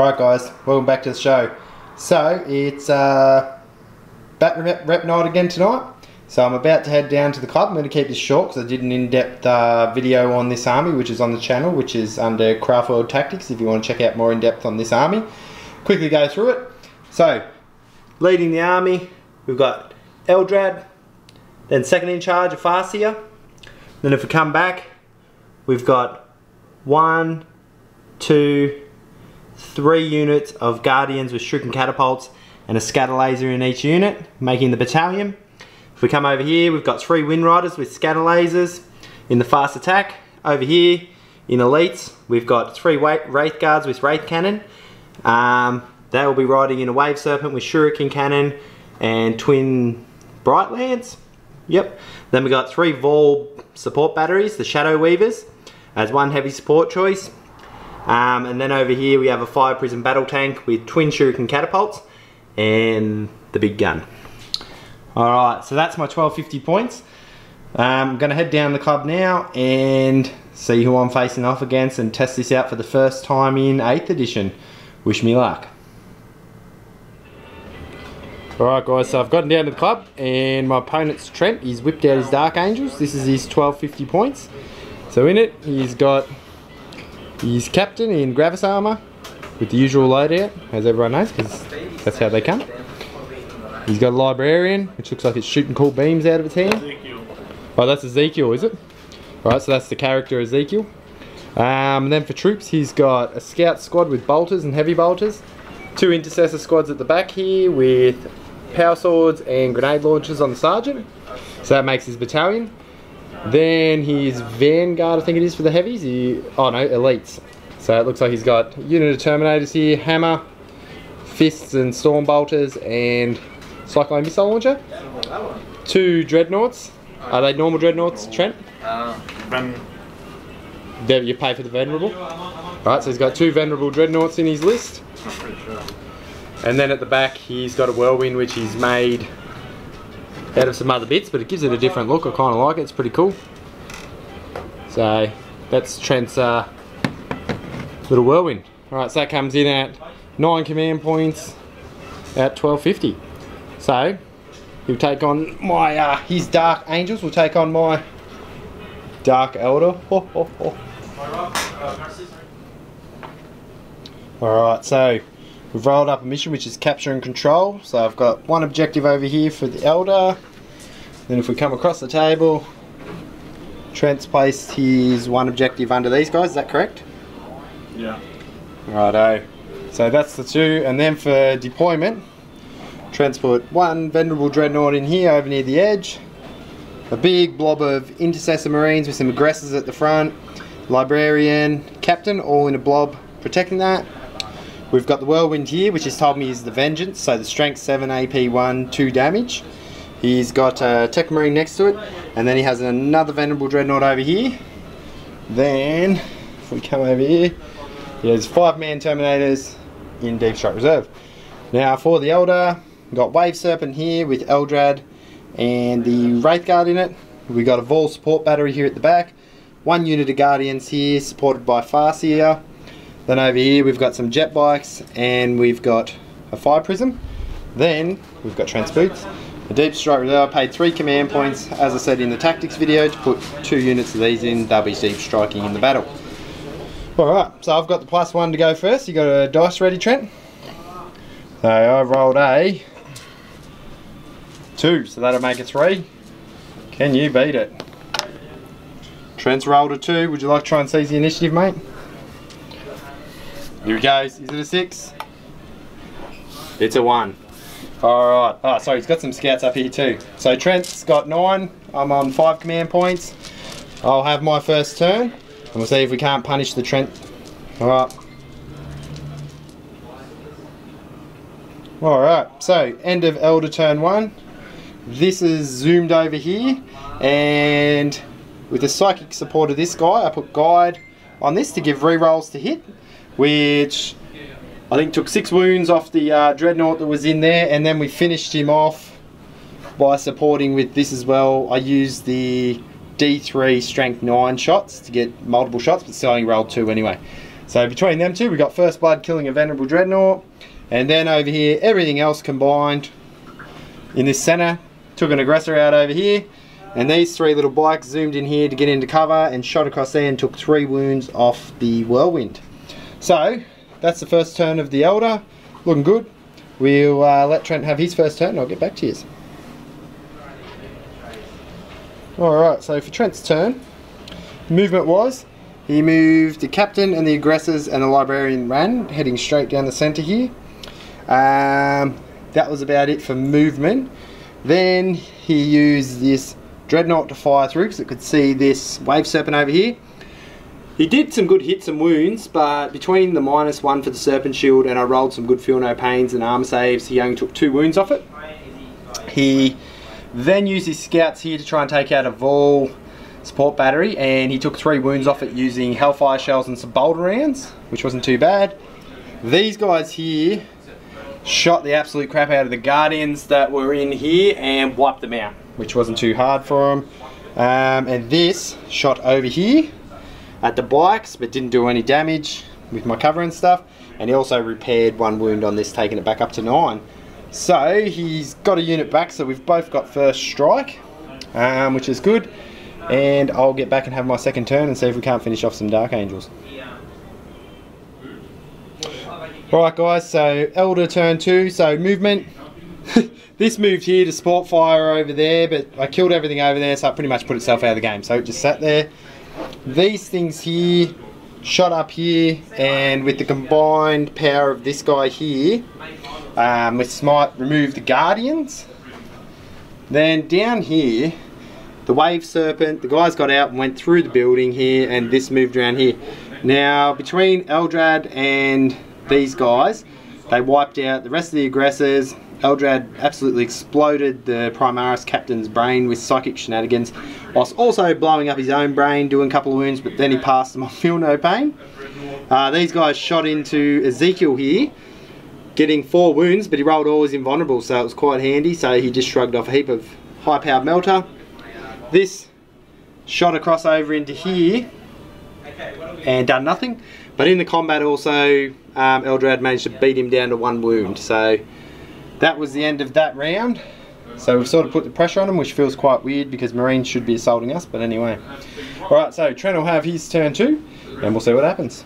Alright guys, welcome back to the show. So, it's bat rep night again tonight. So I'm about to head down to the club. I'm going to keep this short because I did an in-depth video on this army, which is on the channel, which is under Craftworld Tactics, if you want to check out more in-depth on this army. Quickly go through it. So, leading the army, we've got Eldrad, then second in charge of Farseer. Then if we come back, we've got 1, 2, 3 units of Guardians with shuriken catapults and a scatter laser in each unit, making the battalion. If we come over here, we've got 3 Wind Riders with scatter lasers in the fast attack. Over here, in elites, we've got 3 Wraith Guards with Wraith Cannon. They will be riding in a Wave Serpent with shuriken cannon and twin Bright Lance. Yep. Then we've got 3 Vol support batteries, the Shadow Weavers, as 1 heavy support choice. And then over here we have a Fire Prism battle tank with twin shuriken catapults and the big gun. Alright, so that's my 1250 points. I'm going to head down the club now and see who I'm facing off against and test this out for the first time in 8th edition. Wish me luck. Alright guys, so I've gotten down to the club and my opponent's Trent. He's whipped out his Dark Angels. This is his 1250 points. So in it, he's got his Captain in Gravis armor with the usual loadout, as everyone knows, because that's how they come. He's got a Librarian, which looks like it's shooting cool beams out of its hand. Oh, that's Ezekiel, is it? Right, so that's the character Ezekiel. And then for troops, he's got a Scout squad with bolters and heavy bolters. 2 Intercessor squads at the back here with power swords and grenade launchers on the sergeant. So that makes his battalion. Then his Vanguard, I think it is for the heavies. Oh no, elites. So it looks like he's got a unit of Terminators here, Hammer, Fists and Storm Bolters, and Cyclone Missile Launcher. 2 Dreadnoughts. Are they normal Dreadnoughts, Trent? There, you pay for the Venerable. Right, so he's got 2 Venerable Dreadnoughts in his list. I'm pretty sure. And then at the back he's got a Whirlwind, which he's made out of some other bits, but it gives it a different look. I kind of like it, it's pretty cool. So that's Trent's little Whirlwind. Alright, so that comes in at 9 command points at 1250. So he'll take on my his Dark Angels, will take on my Dark Elder. Alright, so we've rolled up a mission which is capture and control. So I've got 1 objective over here for the Elder. Then if we come across the table, Trent's placed his 1 objective under these guys, is that correct? Yeah. Righto. So that's the 2, and then for deployment, Trent's put 1 Venerable Dreadnought in here over near the edge. A big blob of Intercessor Marines with some aggressors at the front. Librarian, Captain, all in a blob protecting that. We've got the Whirlwind here, which he's told me is the Vengeance, so the Strength 7, AP 1, 2 damage. He's got a Tech Marine next to it, and then he has another Venerable Dreadnought over here. Then, if we come over here, he has 5-man Terminators in Deep Strike Reserve. Now for the Elder, we've got Wave Serpent here with Eldrad and the Wraith Guard in it. We've got a Vol support battery here at the back. 1 unit of Guardians here, supported by Farseer. Then over here we've got some jet bikes and we've got a Fire Prism. Then we've got Trent's Boots. A Deep Strike Reserve. I paid 3 command points, as I said in the tactics video, to put 2 units of these in. They'll be deep striking in the battle. Alright, so I've got the +1 to go first. You got a dice ready, Trent? So I rolled a 2, so that'll make it 3. Can you beat it? Trent's rolled a 2. Would you like to try and seize the initiative, mate? Here he goes. Is it a 6? It's a 1. Alright. Oh, sorry, he's got some scouts up here too. So Trent's got 9. I'm on 5 command points. I'll have my first turn, and we'll see if we can't punish the Trent. Alright. Alright, so end of Elder turn 1. This is zoomed over here, and with the psychic support of this guy, I put Guide on this to give rerolls to hit, which I think took 6 wounds off the Dreadnought that was in there, and then we finished him off by supporting with this as well. I used the D3 strength 9 shots to get multiple shots, but still only rolled 2 anyway. So between them two, we got First Blood killing a Venerable Dreadnought, and then over here, everything else combined in this center. Took an aggressor out over here, and these three little bikes zoomed in here to get into cover and shot across there and took 3 wounds off the Whirlwind. So that's the first turn of the Elder, looking good. We'll let Trent have his first turn and I'll get back to you. Alright, so for Trent's turn, movement wise, he moved the captain and the aggressors and the librarian ran, heading straight down the centre here. That was about it for movement. Then he used this Dreadnought to fire through because it could see this Wave Serpent over here. He did some good hits and wounds, but between the -1 for the Serpent Shield and I rolled some good Feel No Pains and armor saves, he only took 2 wounds off it. He then used his scouts here to try and take out a Vol support battery, and he took 3 wounds off it using Hellfire Shells and some boulder rounds, which wasn't too bad. These guys here shot the absolute crap out of the Guardians that were in here and wiped them out, which wasn't too hard for them. And this shot over here at the bikes, but didn't do any damage with my cover and stuff. And he also repaired 1 wound on this, taking it back up to 9. So he's got a unit back, so we've both got first strike, which is good. And I'll get back and have my second turn and see if we can't finish off some Dark Angels. Right guys, so Elder turn 2, so movement. This moved here to support fire over there, but I killed everything over there, so it pretty much put itself out of the game. So it just sat there. These things here shot up here, and with the combined power of this guy here, with Smite, removed the Guardians. Then down here, the Wave Serpent, the guys got out and went through the building here, and this moved around here. Now, between Eldrad and these guys, they wiped out the rest of the aggressors. Eldrad absolutely exploded the Primaris captain's brain with psychic shenanigans, whilst also blowing up his own brain, doing a couple of wounds, but then he passed them on Feel No Pain. These guys shot into Ezekiel here, getting 4 wounds, but he rolled all his invulnerable, so it was quite handy. So he just shrugged off a heap of high-powered melter. This shot across over into here and done nothing, but in the combat also Eldrad managed to beat him down to 1 wound. So that was the end of that round. So we've sort of put the pressure on him, which feels quite weird because Marines should be assaulting us, but anyway. Alright, so Trent will have his turn 2 and we'll see what happens.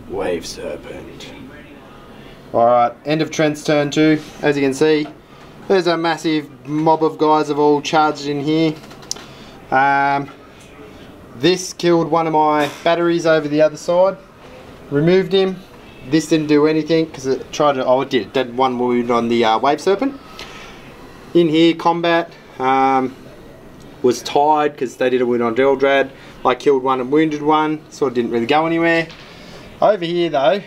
Wave Serpent. Alright, end of Trent's turn 2. As you can see, there's a massive mob of guys have all charged in here. This killed one of my batteries over the other side. Removed him. This didn't do anything because it tried to, oh it did. It did 1 wound on the Wave Serpent. In here, combat was tied because they did a wound on Eldrad. I killed 1 and wounded 1. Sort of didn't really go anywhere. Over here though,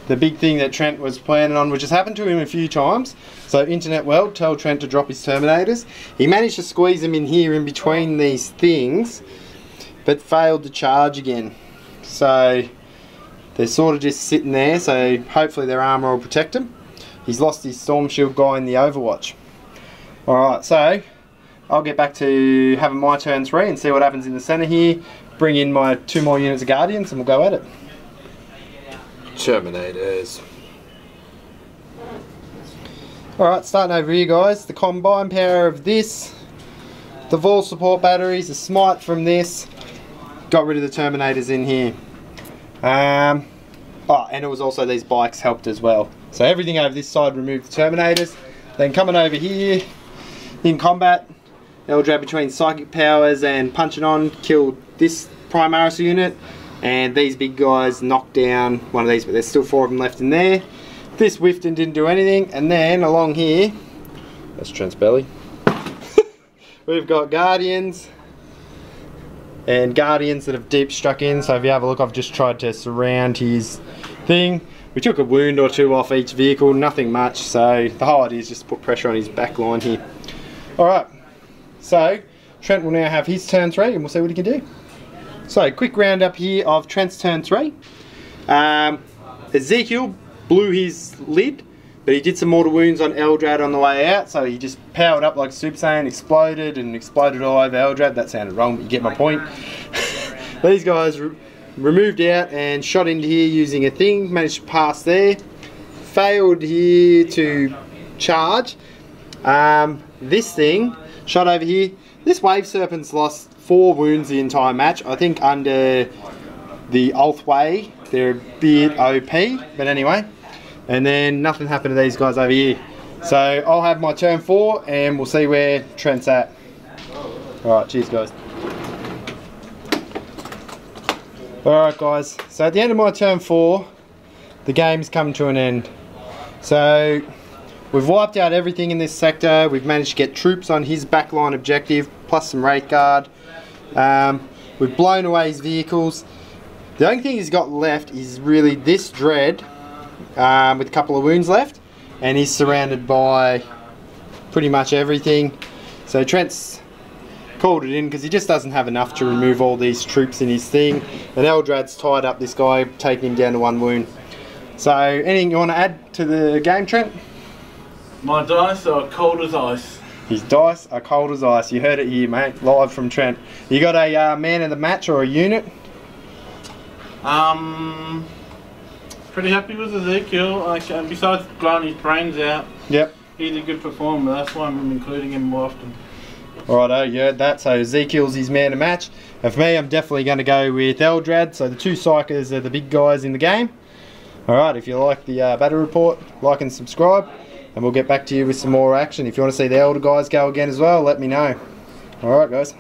the big thing that Trent was planning on, which has happened to him a few times. So Internet World, tell Trent to drop his Terminators. He managed to squeeze them in here in between these things, but failed to charge again. So they're sort of just sitting there, so hopefully their armour will protect them. He's lost his Storm Shield guy in the Overwatch. Alright, so I'll get back to having my turn 3 and see what happens in the centre here. Bring in my 2 more units of Guardians and we'll go at it. Terminators. Alright, starting over here guys, the combined power of this, the Vol support batteries, the Smite from this, got rid of the Terminators in here. Oh, and it was also these bikes helped as well. So everything over this side removed the Terminators. Then coming over here, in combat, Eldrad between Psychic Powers and punching on, killed this Primaris unit. And these big guys knocked down one of these, but there's still 4 of them left in there. This whiffed and didn't do anything. And then along here, that's Trent's belly. We've got Guardians. And Guardians that have deep struck in. So if you have a look, I've just tried to surround his thing. We took a wound or 2 off each vehicle, nothing much. So the whole idea is just to put pressure on his back line here. Alright, so Trent will now have his turn 3 and we'll see what he can do. So, quick roundup here of Trent's turn 3. Ezekiel blew his lid, but he did some mortal wounds on Eldrad on the way out, so he just powered up like Super Saiyan, exploded all over Eldrad. That sounded wrong, but you get my point. These guys removed out and shot into here using a thing. Managed to pass there. Failed here to charge. This thing, shot over here. This wave serpent's lost 4 wounds the entire match. I think under the ulthwe, they're a bit OP, but anyway. And then nothing happened to these guys over here. So I'll have my turn 4 and we'll see where Trent's at. Alright, cheers guys. Alright guys, so at the end of my turn 4, the game's come to an end. So we've wiped out everything in this sector. We've managed to get troops on his backline objective, plus some Wraith Guard. We've blown away his vehicles. The only thing he's got left is really this dread, with a couple of wounds left, and he's surrounded by pretty much everything. So Trent's called it in because he just doesn't have enough to remove all these troops in his thing. And Eldrad's tied up this guy, taking him down to 1 wound. So anything you want to add to the game, Trent? My dice are cold as ice. His dice are cold as ice. You heard it here, mate. Live from Trent. You got a man of the match or a unit? Pretty happy with Ezekiel. Besides blowing his brains out, Yep. he's a good performer. That's why I'm including him more often. Righto, you heard that. So Ezekiel's his man of match. And for me, I'm definitely going to go with Eldrad. So the 2 psychers are the big guys in the game. Alright, if you like the battle report, like and subscribe. And we'll get back to you with some more action. If you want to see the elder guys go again as well, let me know. Alright guys.